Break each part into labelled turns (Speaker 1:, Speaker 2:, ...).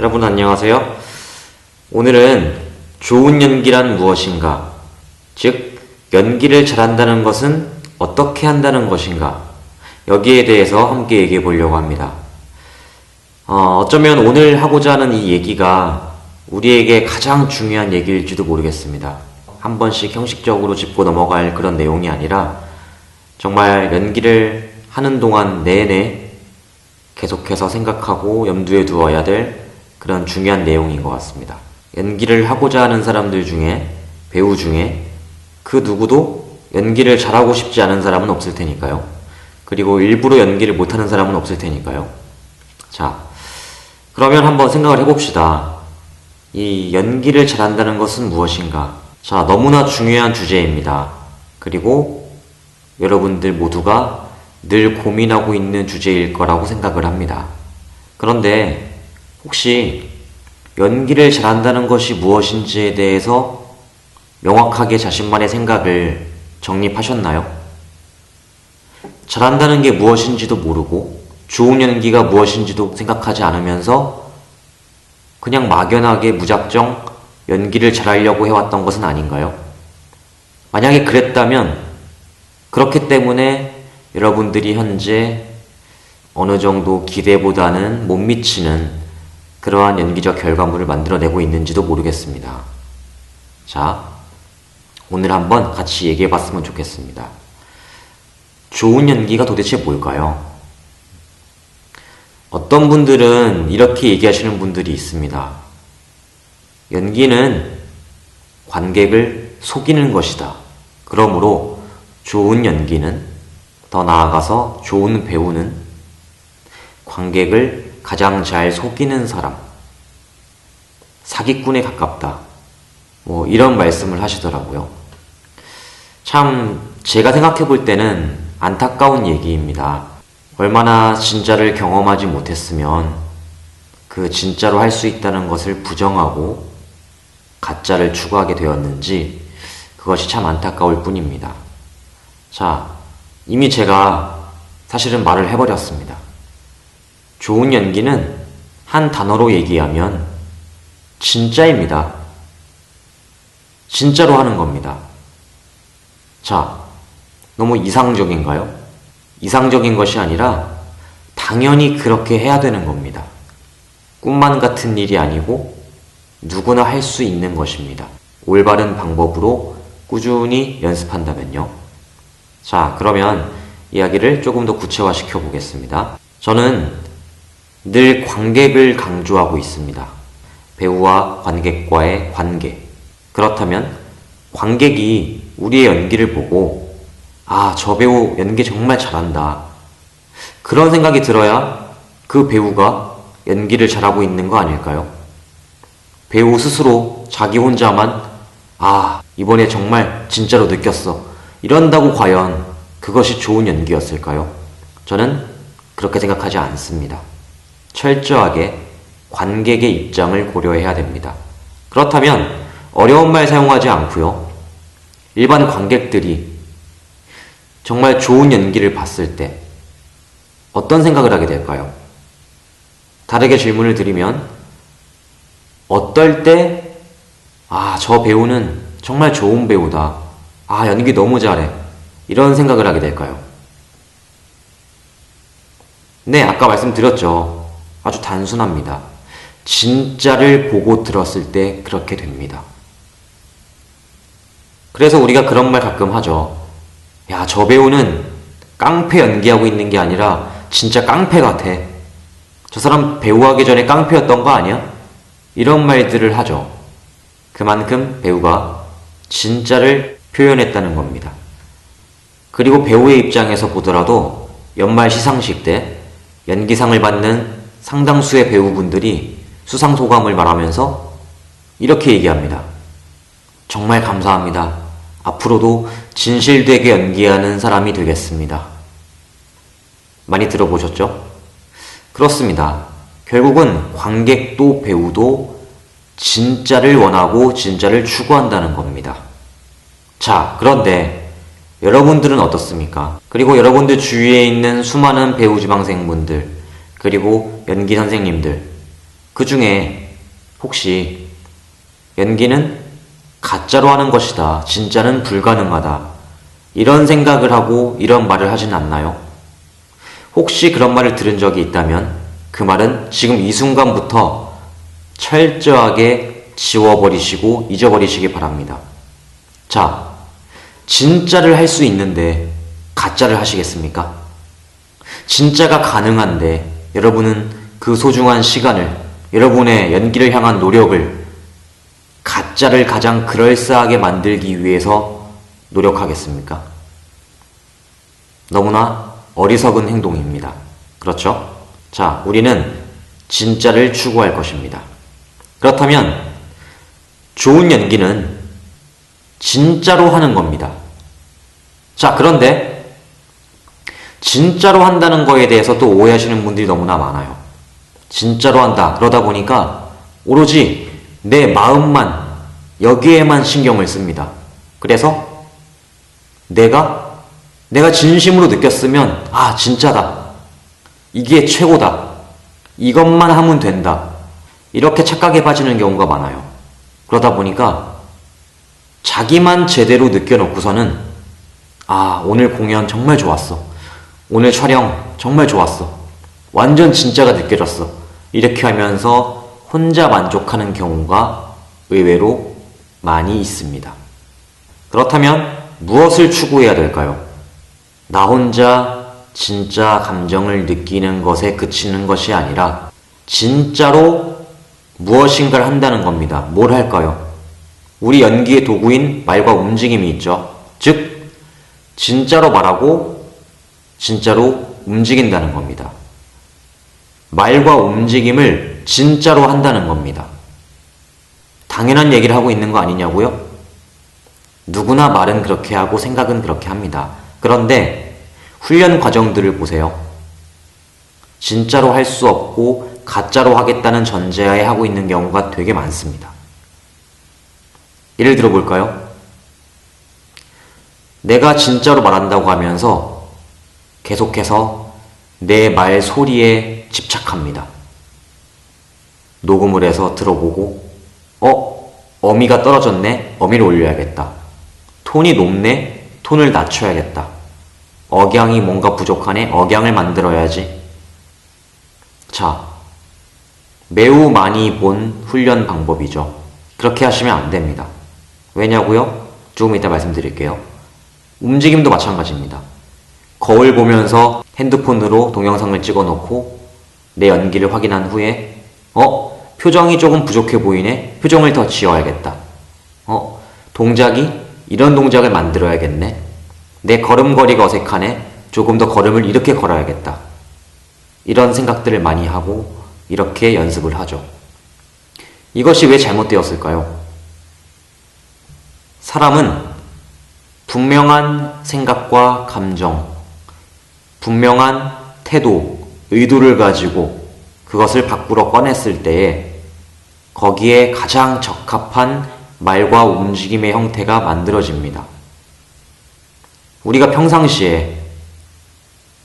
Speaker 1: 여러분 안녕하세요. 오늘은 좋은 연기란 무엇인가, 즉 연기를 잘한다는 것은 어떻게 한다는 것인가, 여기에 대해서 함께 얘기해 보려고 합니다. 어쩌면 오늘 하고자 하는 이 얘기가 우리에게 가장 중요한 얘기일지도 모르겠습니다. 한 번씩 형식적으로 짚고 넘어갈 그런 내용이 아니라 정말 연기를 하는 동안 내내 계속해서 생각하고 염두에 두어야 될 그런 중요한 내용인 것 같습니다. 연기를 하고자 하는 사람들 중에, 배우 중에 그 누구도 연기를 잘하고 싶지 않은 사람은 없을 테니까요. 그리고 일부러 연기를 못하는 사람은 없을 테니까요. 자, 그러면 한번 생각을 해봅시다. 이 연기를 잘한다는 것은 무엇인가? 자, 너무나 중요한 주제입니다. 그리고 여러분들 모두가 늘 고민하고 있는 주제일 거라고 생각을 합니다. 그런데 혹시 연기를 잘한다는 것이 무엇인지에 대해서 명확하게 자신만의 생각을 정립하셨나요? 잘한다는 게 무엇인지도 모르고 좋은 연기가 무엇인지도 생각하지 않으면서 그냥 막연하게 무작정 연기를 잘하려고 해왔던 것은 아닌가요? 만약에 그랬다면 그렇기 때문에 여러분들이 현재 어느 정도 기대보다는 못 미치는 그러한 연기적 결과물을 만들어내고 있는지도 모르겠습니다. 자, 오늘 한번 같이 얘기해봤으면 좋겠습니다. 좋은 연기가 도대체 뭘까요? 어떤 분들은 이렇게 얘기하시는 분들이 있습니다. 연기는 관객을 속이는 것이다. 그러므로 좋은 연기는, 더 나아가서 좋은 배우는 관객을 가장 잘 속이는 사람, 사기꾼에 가깝다, 이런 말씀을 하시더라고요. 참 제가 생각해 볼 때는 안타까운 얘기입니다. 얼마나 진짜를 경험하지 못했으면 그 진짜로 할 수 있다는 것을 부정하고 가짜를 추구하게 되었는지, 그것이 참 안타까울 뿐입니다. 자, 이미 제가 사실은 말을 해버렸습니다. 좋은 연기는 한 단어로 얘기하면 진짜입니다. 진짜로 하는 겁니다. 자, 너무 이상적인가요? 이상적인 것이 아니라 당연히 그렇게 해야 되는 겁니다. 꿈만 같은 일이 아니고 누구나 할 수 있는 것입니다. 올바른 방법으로 꾸준히 연습한다면요. 자, 그러면 이야기를 조금 더 구체화시켜 보겠습니다. 저는 늘 관객을 강조하고 있습니다. 배우와 관객과의 관계. 그렇다면 관객이 우리의 연기를 보고 저 배우 연기 정말 잘한다, 그런 생각이 들어야 그 배우가 연기를 잘하고 있는 거 아닐까요? 배우 스스로 자기 혼자만 이번에 정말 진짜로 느꼈어, 이런다고 과연 그것이 좋은 연기였을까요? 저는 그렇게 생각하지 않습니다. 철저하게 관객의 입장을 고려해야 됩니다. 그렇다면 어려운 말 사용하지 않고요, 일반 관객들이 정말 좋은 연기를 봤을 때 어떤 생각을 하게 될까요? 다르게 질문을 드리면, 어떨 때 저 배우는 정말 좋은 배우다, 연기 너무 잘해, 이런 생각을 하게 될까요? 네, 아까 말씀드렸죠. 아주 단순합니다. 진짜를 보고 들었을 때 그렇게 됩니다. 그래서 우리가 그런 말 가끔 하죠. 야, 저 배우는 깡패 연기하고 있는 게 아니라 진짜 깡패 같아. 저 사람 배우하기 전에 깡패였던 거 아니야? 이런 말들을 하죠. 그만큼 배우가 진짜를 표현했다는 겁니다. 그리고 배우의 입장에서 보더라도 연말 시상식 때 연기상을 받는 상당수의 배우분들이 수상 소감을 말하면서 이렇게 얘기합니다. 정말 감사합니다. 앞으로도 진실되게 연기하는 사람이 되겠습니다. 많이 들어보셨죠? 그렇습니다. 결국은 관객도 배우도 진짜를 원하고 진짜를 추구한다는 겁니다. 자, 그런데 여러분들은 어떻습니까? 그리고 여러분들 주위에 있는 수많은 배우 지망생분들, 그리고 연기 선생님들, 그 중에 혹시 연기는 가짜로 하는 것이다, 진짜는 불가능하다, 이런 생각을 하고 이런 말을 하진 않나요? 혹시 그런 말을 들은 적이 있다면 그 말은 지금 이 순간부터 철저하게 지워버리시고 잊어버리시기 바랍니다. 자, 진짜를 할 수 있는데 가짜를 하시겠습니까? 진짜가 가능한데 여러분은 그 소중한 시간을, 여러분의 연기를 향한 노력을 가짜를 가장 그럴싸하게 만들기 위해서 노력하겠습니까? 너무나 어리석은 행동입니다. 그렇죠? 자, 우리는 진짜를 추구할 것입니다. 그렇다면 좋은 연기는 진짜로 하는 겁니다. 자, 그런데 진짜로 한다는 거에 대해서 또 오해하시는 분들이 너무나 많아요. 진짜로 한다. 그러다 보니까 오로지 내 마음만, 여기에만 신경을 씁니다. 그래서 내가 진심으로 느꼈으면, 아, 진짜다, 이게 최고다, 이것만 하면 된다, 이렇게 착각에 빠지는 경우가 많아요. 그러다 보니까 자기만 제대로 느껴놓고서는, 아, 오늘 공연 정말 좋았어, 오늘 촬영 정말 좋았어, 완전 진짜가 느껴졌어, 이렇게 하면서 혼자 만족하는 경우가 의외로 많이 있습니다. 그렇다면 무엇을 추구해야 될까요? 나 혼자 진짜 감정을 느끼는 것에 그치는 것이 아니라 진짜로 무엇인가를 한다는 겁니다. 뭘 할까요? 우리 연기의 도구인 말과 움직임이 있죠. 즉, 진짜로 말하고 진짜로 움직인다는 겁니다. 말과 움직임을 진짜로 한다는 겁니다. 당연한 얘기를 하고 있는 거 아니냐고요? 누구나 말은 그렇게 하고 생각은 그렇게 합니다. 그런데 훈련 과정들을 보세요. 진짜로 할 수 없고 가짜로 하겠다는 전제하에 하고 있는 경우가 되게 많습니다. 예를 들어볼까요? 내가 진짜로 말한다고 하면서 계속해서 내 말 소리에 집착합니다. 녹음을 해서 들어보고, 어미가 떨어졌네? 어미를 올려야겠다. 톤이 높네? 톤을 낮춰야겠다. 억양이 뭔가 부족하네? 억양을 만들어야지. 자, 매우 많이 본 훈련 방법이죠. 그렇게 하시면 안 됩니다. 왜냐고요? 조금 이따 말씀드릴게요. 움직임도 마찬가지입니다. 거울 보면서 핸드폰으로 동영상을 찍어 놓고 내 연기를 확인한 후에 표정이 조금 부족해 보이네? 표정을 더 지어야겠다. 동작이 이런 동작을 만들어야겠네? 내 걸음걸이가 어색하네? 조금 더 걸음을 이렇게 걸어야겠다. 이런 생각들을 많이 하고 이렇게 연습을 하죠. 이것이 왜 잘못되었을까요? 사람은 분명한 생각과 감정, 분명한 태도, 의도를 가지고 그것을 밖으로 꺼냈을 때에 거기에 가장 적합한 말과 움직임의 형태가 만들어집니다. 우리가 평상시에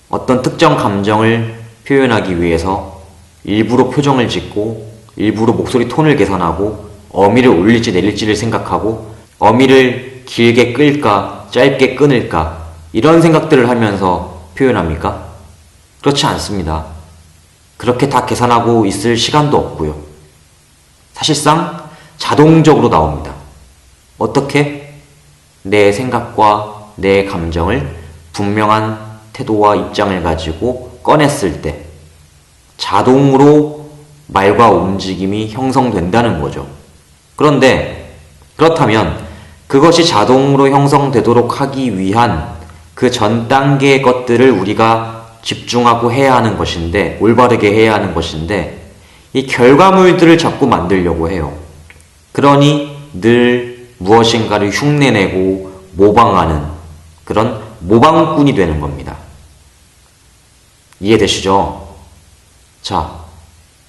Speaker 1: 어떤 특정 감정을 표현하기 위해서 일부러 표정을 짓고 일부러 목소리 톤을 개선하고 어미를 올릴지 내릴지를 생각하고 어미를 길게 끌까 짧게 끊을까 이런 생각들을 하면서 표현합니까? 그렇지 않습니다. 그렇게 다 계산하고 있을 시간도 없고요. 사실상 자동적으로 나옵니다. 어떻게? 내 생각과 내 감정을 분명한 태도와 입장을 가지고 꺼냈을 때 자동으로 말과 움직임이 형성된다는 거죠. 그런데 그렇다면 그것이 자동으로 형성되도록 하기 위한 그 전 단계의 것들을 우리가 집중하고 해야 하는 것인데, 올바르게 해야 하는 것인데 이 결과물들을 자꾸 만들려고 해요. 그러니 늘 무엇인가를 흉내내고 모방하는 그런 모방꾼이 되는 겁니다. 이해되시죠? 자,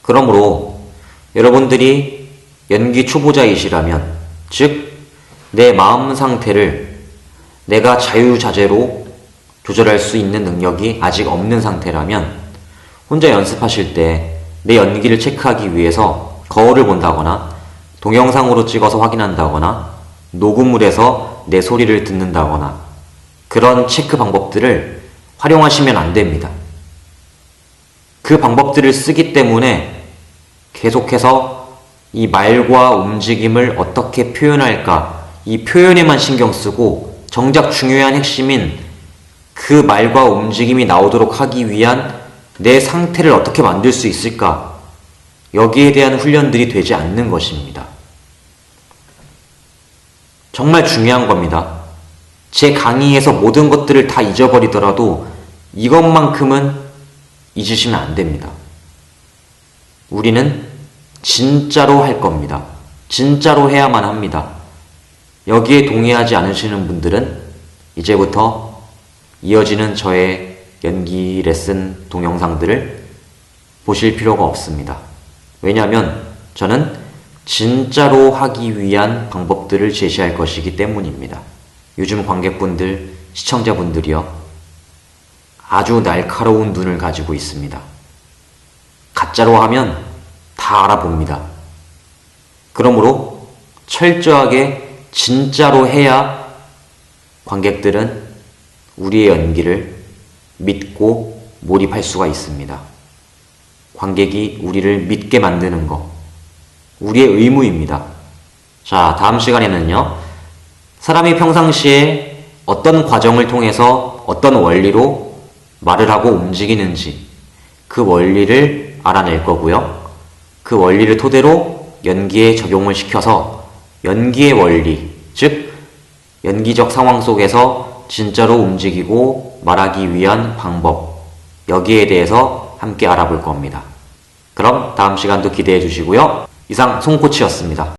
Speaker 1: 그러므로 여러분들이 연기 초보자이시라면, 즉 내 마음 상태를 내가 자유자재로 조절할 수 있는 능력이 아직 없는 상태라면 혼자 연습하실 때 내 연기를 체크하기 위해서 거울을 본다거나 동영상으로 찍어서 확인한다거나 녹음을 해서 내 소리를 듣는다거나 그런 체크 방법들을 활용하시면 안 됩니다. 그 방법들을 쓰기 때문에 계속해서 이 말과 움직임을 어떻게 표현할까, 이 표현에만 신경 쓰고 정작 중요한 핵심인 그 말과 움직임이 나오도록 하기 위한 내 상태를 어떻게 만들 수 있을까, 여기에 대한 훈련들이 되지 않는 것입니다. 정말 중요한 겁니다. 제 강의에서 모든 것들을 다 잊어버리더라도 이것만큼은 잊으시면 안 됩니다. 우리는 진짜로 할 겁니다. 진짜로 해야만 합니다. 여기에 동의하지 않으시는 분들은 이제부터 이어지는 저의 연기 레슨 동영상들을 보실 필요가 없습니다. 왜냐하면 저는 진짜로 하기 위한 방법들을 제시할 것이기 때문입니다. 요즘 관객분들, 시청자분들이요, 아주 날카로운 눈을 가지고 있습니다. 가짜로 하면 다 알아봅니다. 그러므로 철저하게 진짜로 해야 관객들은 우리의 연기를 믿고 몰입할 수가 있습니다. 관객이 우리를 믿게 만드는 것, 우리의 의무입니다. 자, 다음 시간에는요, 사람이 평상시에 어떤 과정을 통해서 어떤 원리로 말을 하고 움직이는지 그 원리를 알아낼 거고요. 그 원리를 토대로 연기에 적용을 시켜서 연기의 원리, 즉 연기적 상황 속에서 진짜로 움직이고 말하기 위한 방법, 여기에 대해서 함께 알아볼 겁니다. 그럼 다음 시간도 기대해 주시고요. 이상 송코치였습니다.